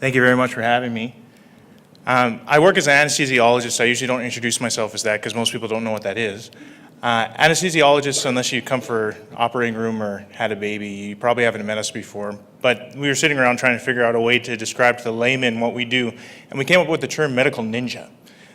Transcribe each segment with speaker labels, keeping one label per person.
Speaker 1: Thank you very much for having me. I work as an anesthesiologist. I usually don't introduce myself as that because most people don't know what that is. Anesthesiologists, unless you come for operating room or had a baby, you probably haven't met us before. But we were sitting around trying to figure out a way to describe to the layman what we do, and we came up with the term medical ninja.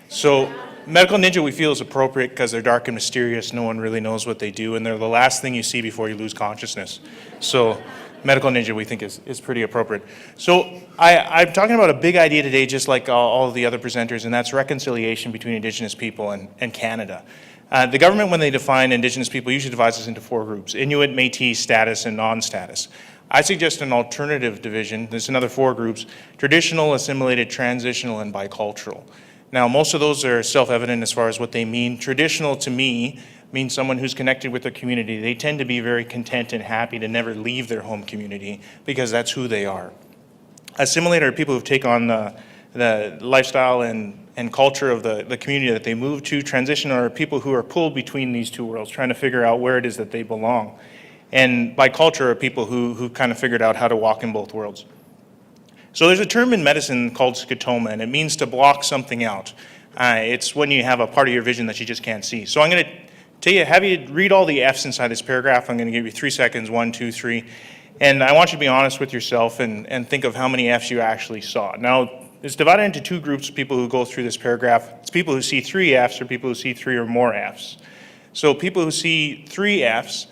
Speaker 1: So medical ninja we feel is appropriate because they're dark and mysterious. No one really knows what they do, and they're the last thing you see before you lose consciousness. So medical ninja we think is pretty appropriate. So I'm talking about a big idea today, just like all of the other presenters, and that's reconciliation between Indigenous people and Canada. The government, when they define Indigenous people, usually divides us into 4 groups: Inuit, Métis, status, and non-status. I suggest an alternative division. There's another 4 groups: traditional, assimilated, transitional, and bicultural. Now, most of those are self-evident as far as what they mean. Traditional, to me, means someone who's connected with their community. They tend to be very content and happy to never leave their home community because that's who they are. Assimilated are people who take on the lifestyle and culture of the community that they move to. Transition are people who are pulled between these 2 worlds, trying to figure out where it is that they belong. And bicultural are people who kind of figured out how to walk in both worlds. So there's a term in medicine called scotoma, and it means to block something out. It's when you have a part of your vision that you just can't see. So I'm going to have you read all the F's inside this paragraph. I'm going to give you 3 seconds, 1, 2, 3. And I want you to be honest with yourself and think of how many F's you actually saw. Now, it's divided into 2 groups of people who go through this paragraph. It's people who see 3 F's or people who see 3 or more F's. So people who see 3 F's,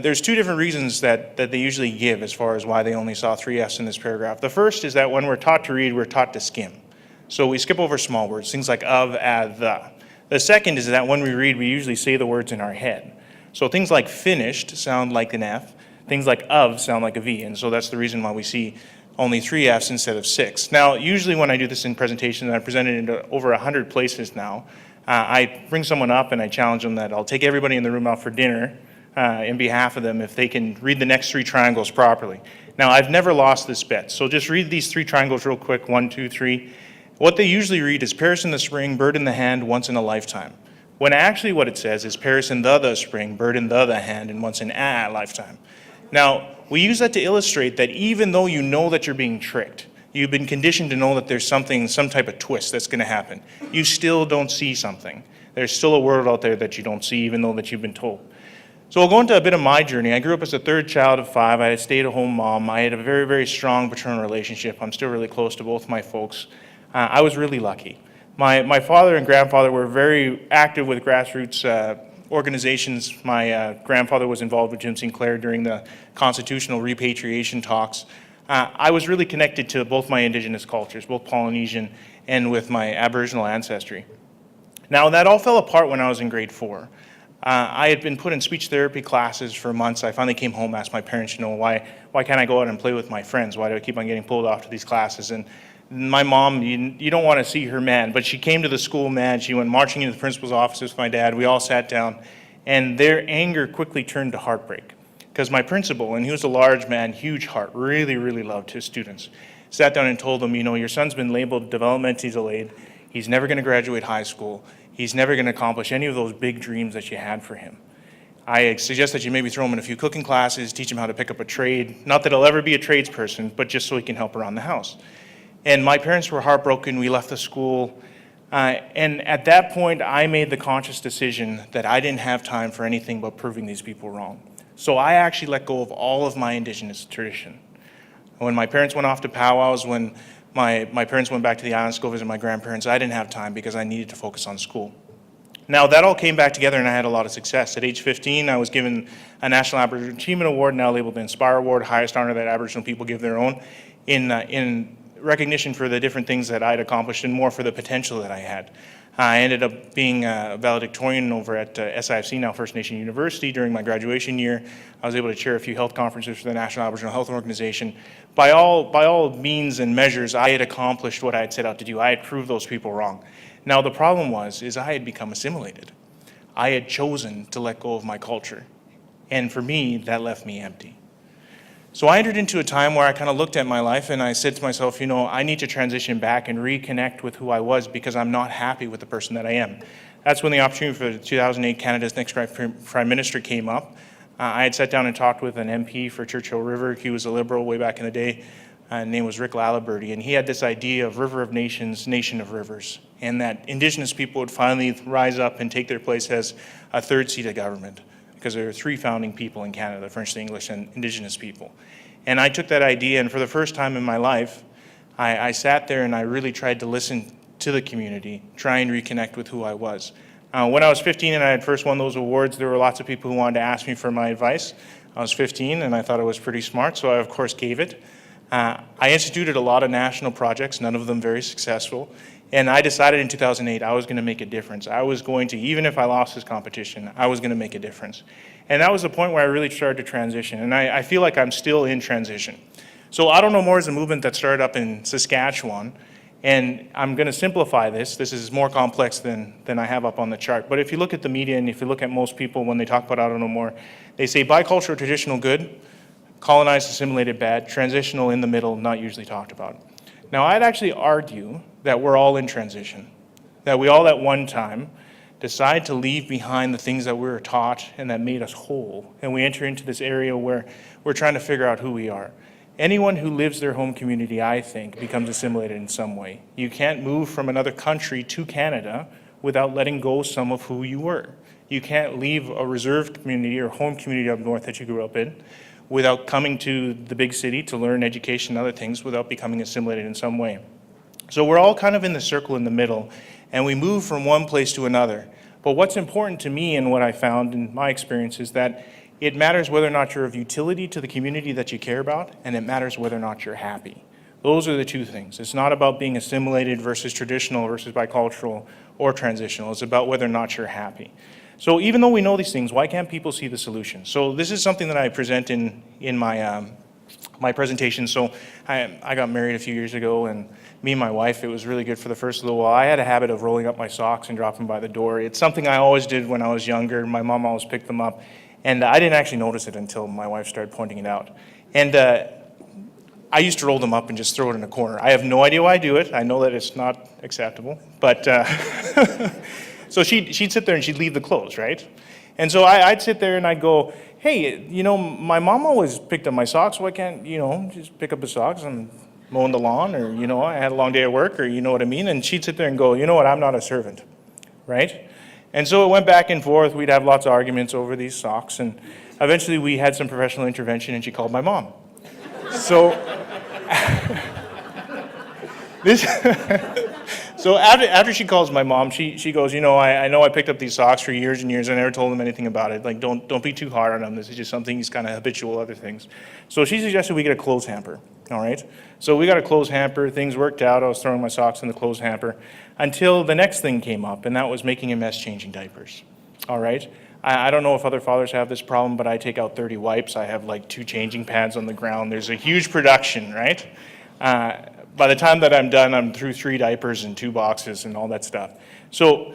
Speaker 1: there's 2 different reasons that they usually give as far as why they only saw 3 F's in this paragraph. The first is that when we're taught to read, we're taught to skim. So we skip over small words, things like of, the. The second is that when we read, we usually say the words in our head. So things like finished sound like an F, things like of sound like a V, and so that's the reason why we see only 3 F's instead of 6. Now, usually when I do this in presentations, and I've presented into over 100 places now, I bring someone up and I challenge them that I'll take everybody in the room out for dinner in behalf of them if they can read the next 3 triangles properly. Now, I've never lost this bet, so just read these 3 triangles real quick, 1, 2, 3. What they usually read is Paris in the spring, bird in the hand, once in a lifetime. When actually what it says is Paris in the spring, bird in the hand, and once in a lifetime. Now, we use that to illustrate that even though you know that you're being tricked, you've been conditioned to know that there's some type of twist that's going to happen, you still don't see something. There's still a world out there that you don't see, even though that you've been told. So we'll go into a bit of my journey. I grew up as a 3rd child of 5. I had a stay-at-home mom. I had a very, very strong paternal relationship. I'm still really close to both my folks. I was really lucky. My father and grandfather were very active with grassroots organizations. My grandfather was involved with Jim Sinclair during the constitutional repatriation talks. I was really connected to both my Indigenous cultures, both Polynesian and with my Aboriginal ancestry. Now, that all fell apart when I was in grade 4. I had been put in speech therapy classes for months. I finally came home, asked my parents, why can't I go out and play with my friends? Why do I keep on getting pulled off to these classes? And my mom, you don't want to see her mad, but she came to the school mad. She went marching into the principal's office with my dad. We all sat down, and their anger quickly turned to heartbreak. Because my principal, and he was a large man, huge heart, really, really loved his students, sat down and told them, your son's been labeled developmentally delayed. He's never going to graduate high school. He's never going to accomplish any of those big dreams that you had for him. I suggest that you maybe throw him in a few cooking classes, teach him how to pick up a trade. Not that he'll ever be a tradesperson, but just so he can help around the house. And my parents were heartbroken. We left the school. And at that point, I made the conscious decision that I didn't have time for anything but proving these people wrong. So I actually let go of all of my Indigenous tradition. When my parents went off to powwows, when my parents went back to the islands to go visit my grandparents, I didn't have time because I needed to focus on school. Now, that all came back together and I had a lot of success. At age 15, I was given a National Aboriginal Achievement Award, now labeled the Inspire Award, highest honor that Aboriginal people give their own, in recognition for the different things that I'd accomplished and more for the potential that I had. I ended up being a valedictorian over at SIFC, now First Nation University, during my graduation year. I was able to chair a few health conferences for the National Aboriginal Health Organization. By all means and measures, I had accomplished what I had set out to do. I had proved those people wrong. Now the problem is I had become assimilated. I had chosen to let go of my culture. And for me, that left me empty. So I entered into a time where I kind of looked at my life and I said to myself, I need to transition back and reconnect with who I was because I'm not happy with the person that I am. That's when the opportunity for 2008 Canada's Next Prime Minister came up. I had sat down and talked with an MP for Churchill River. He was a Liberal way back in the day. His name was Rick Laliberty, and he had this idea of river of nations, nation of rivers, and that Indigenous people would finally rise up and take their place as a third seat of government, because there are 3 founding people in Canada: French, the English, and Indigenous people. And I took that idea, and for the first time in my life, I sat there and I really tried to listen to the community, try and reconnect with who I was. When I was 15 and I had first won those awards, there were lots of people who wanted to ask me for my advice. I was 15 and I thought I was pretty smart, so I of course gave it. I instituted a lot of national projects, none of them very successful, and I decided in 2008 I was going to make a difference. I was going to, even if I lost this competition, I was going to make a difference. And that was the point where I really started to transition, and I feel like I'm still in transition. So I Don't Know More is a movement that started up in Saskatchewan, and I'm going to simplify this. This is more complex than I have up on the chart. But if you look at the media and if you look at most people when they talk about I Don't Know More, they say bicultural traditional good, colonized assimilated bad, transitional in the middle, not usually talked about. Now I'd actually argue that we're all in transition, that we all at one time decide to leave behind the things that we were taught and that made us whole, and we enter into this area where we're trying to figure out who we are. Anyone who lives their home community, I think, becomes assimilated in some way. You can't move from another country to Canada without letting go some of who you were. You can't leave a reserved community or home community up north that you grew up in without coming to the big city to learn education and other things without becoming assimilated in some way. So we're all kind of in the circle in the middle, and we move from one place to another. But what's important to me and what I found in my experience is that it matters whether or not you're of utility to the community that you care about, and it matters whether or not you're happy. Those are the 2 things. It's not about being assimilated versus traditional versus bicultural or transitional. It's about whether or not you're happy. So even though we know these things, why can't people see the solution? So this is something that I present in my my presentation. So I got married a few years ago, and me and my wife, it was really good for the first little while. I had a habit of rolling up my socks and dropping them by the door. It's something I always did when I was younger. My mom always picked them up. And I didn't actually notice it until my wife started pointing it out. And I used to roll them up and just throw it in a corner. I have no idea why I do it. I know that it's not acceptable. But so she'd sit there and she'd leave the clothes, right? And so I'd sit there and I'd go, hey, you know, my mom always picked up my socks. Why can't, you know, just pick up the socks and mowing the lawn? Or, you know, I had a long day at work, or you know what I mean? And she'd sit there and go, you know what, I'm not a servant, right? And so it went back and forth. We'd have lots of arguments over these socks. And eventually we had some professional intervention and she called my mom. So, so after she calls my mom, she goes, you know, I know I picked up these socks for years and years. I never told them anything about it. Like, don't be too hard on them. This is just something he's kind of habitual, other things. So she suggested we get a clothes hamper. All right. So we got a clothes hamper. Things worked out. I was throwing my socks in the clothes hamper until the next thing came up, and that was making a mess changing diapers. All right. I don't know if other fathers have this problem, but I take out 30 wipes. I have like 2 changing pads on the ground. There's a huge production, right? By the time that I'm done, I'm through 3 diapers and 2 boxes and all that stuff. So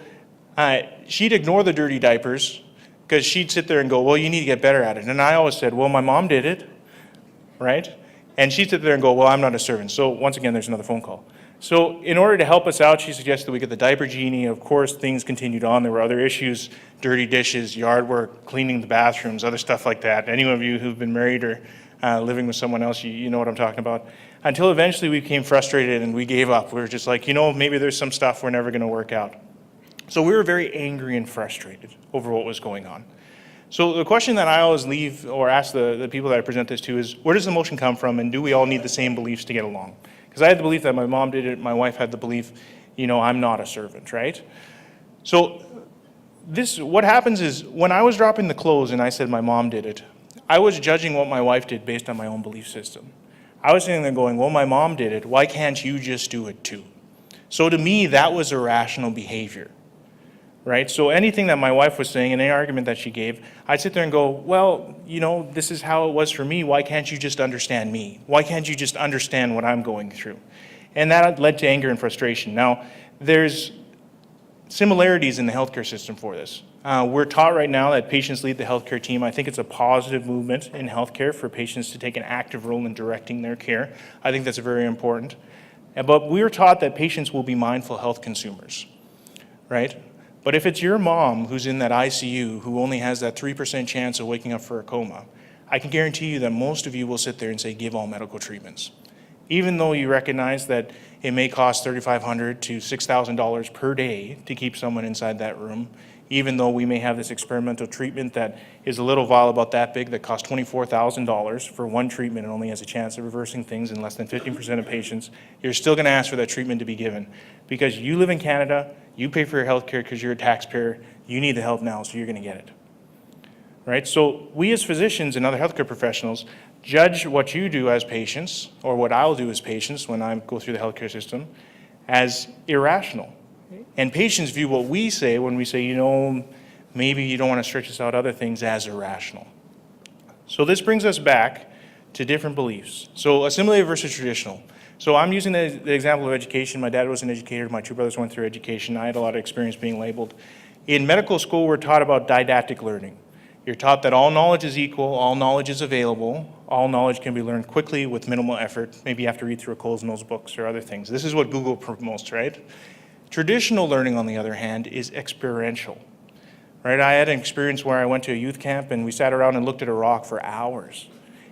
Speaker 1: she'd ignore the dirty diapers because she'd sit there and go, well, you need to get better at it. And I always said, well, my mom did it, right? And she'd sit there and go, well, I'm not a servant. So once again, there's another phone call. So in order to help us out, she suggested we get the diaper genie. Of course, things continued on. There were other issues, dirty dishes, yard work, cleaning the bathrooms, other stuff like that. Any of you who've been married or living with someone else, you know what I'm talking about. Until eventually we became frustrated and we gave up. We were just like, you know, maybe there's some stuff we're never going to work out. So we were very angry and frustrated over what was going on. So the question that I always leave or ask the people that I present this to is, where does the motion come from, and do we all need the same beliefs to get along? Because I had the belief that my mom did it, my wife had the belief, you know, I'm not a servant, right? So what happens is, when I was dropping the clothes and I said my mom did it, I was judging what my wife did based on my own belief system. I was sitting there going, well, my mom did it, why can't you just do it too? So to me, that was irrational behavior. Right? So anything that my wife was saying, and any argument that she gave, I'd sit there and go, well, you know, this is how it was for me. Why can't you just understand me? Why can't you just understand what I'm going through? And that led to anger and frustration. Now, there's similarities in the healthcare system for this. We're taught right now that patients lead the healthcare team. I think it's a positive movement in healthcare for patients to take an active role in directing their care. I think that's very important. But we're taught that patients will be mindful health consumers, right? But if it's your mom who's in that ICU who only has that 3% chance of waking up for a coma, I can guarantee you that most of you will sit there and say, give all medical treatments. even though you recognize that it may cost $3,500 to $6,000 per day to keep someone inside that room, even though we may have this experimental treatment that is a little vial about that big that costs $24,000 for one treatment and only has a chance of reversing things in less than 15% of patients, you're still going to ask for that treatment to be given. Because you live in Canada, you pay for your health care because you're a taxpayer, you need the help now, so you're going to get it. Right? So we as physicians and other healthcare professionals judge what you do as patients, or what I'll do as patients when I go through the healthcare system, as irrational. And patients view what we say when we say, you know, maybe you don't want to stretch this out, other things, as irrational. So this brings us back to different beliefs. So assimilative versus traditional. So I'm using the example of education. My dad was an educator. My two brothers went through education. I had a lot of experience being labeled. In medical school, we're taught about didactic learning. You're taught that all knowledge is equal, all knowledge is available, all knowledge can be learned quickly with minimal effort. Maybe you have to read through a Coles-Mills books or other things. This is what Google promotes, right? Traditional learning, on the other hand, is experiential, right? I had an experience where I went to a youth camp and we sat around and looked at a rock for hours.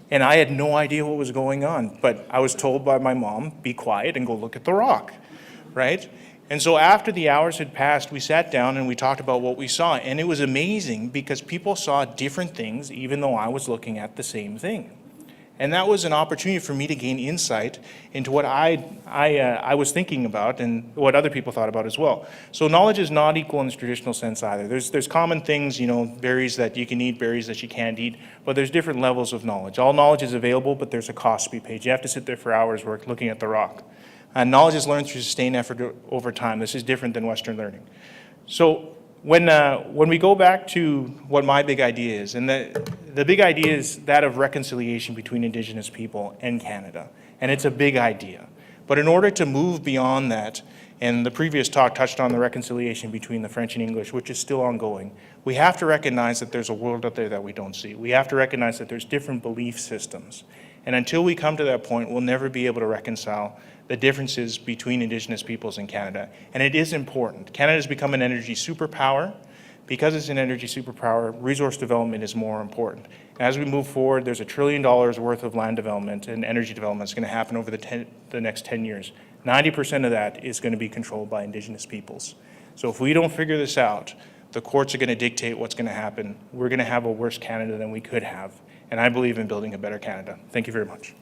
Speaker 1: And I had no idea what was going on, but I was told by my mom, be quiet and go look at the rock, right? And so after the hours had passed, we sat down and we talked about what we saw. And it was amazing because people saw different things even though I was looking at the same thing. And that was an opportunity for me to gain insight into what I was thinking about and what other people thought about as well. So knowledge is not equal in the traditional sense either. There's common things, you know, berries that you can eat, berries that you can't eat, but there's different levels of knowledge. All knowledge is available, but there's a cost to be paid. You have to sit there for hours looking at the rock. And knowledge is learned through sustained effort over time. This is different than Western learning. So when we go back to what my big idea is, and the big idea is that of reconciliation between Indigenous people and Canada. And it's a big idea. But in order to move beyond that, and the previous talk touched on the reconciliation between the French and English, which is still ongoing, we have to recognize that there's a world out there that we don't see. We have to recognize that there's different belief systems. And until we come to that point, we'll never be able to reconcile the differences between Indigenous peoples in Canada. And it is important. Canada has become an energy superpower. Because it's an energy superpower, resource development is more important. As we move forward, there's $1 trillion worth of land development and energy development that's going to happen over the next 10 years. 90% of that is going to be controlled by Indigenous peoples. So if we don't figure this out, the courts are going to dictate what's going to happen. We're going to have a worse Canada than we could have. And I believe in building a better Canada. Thank you very much.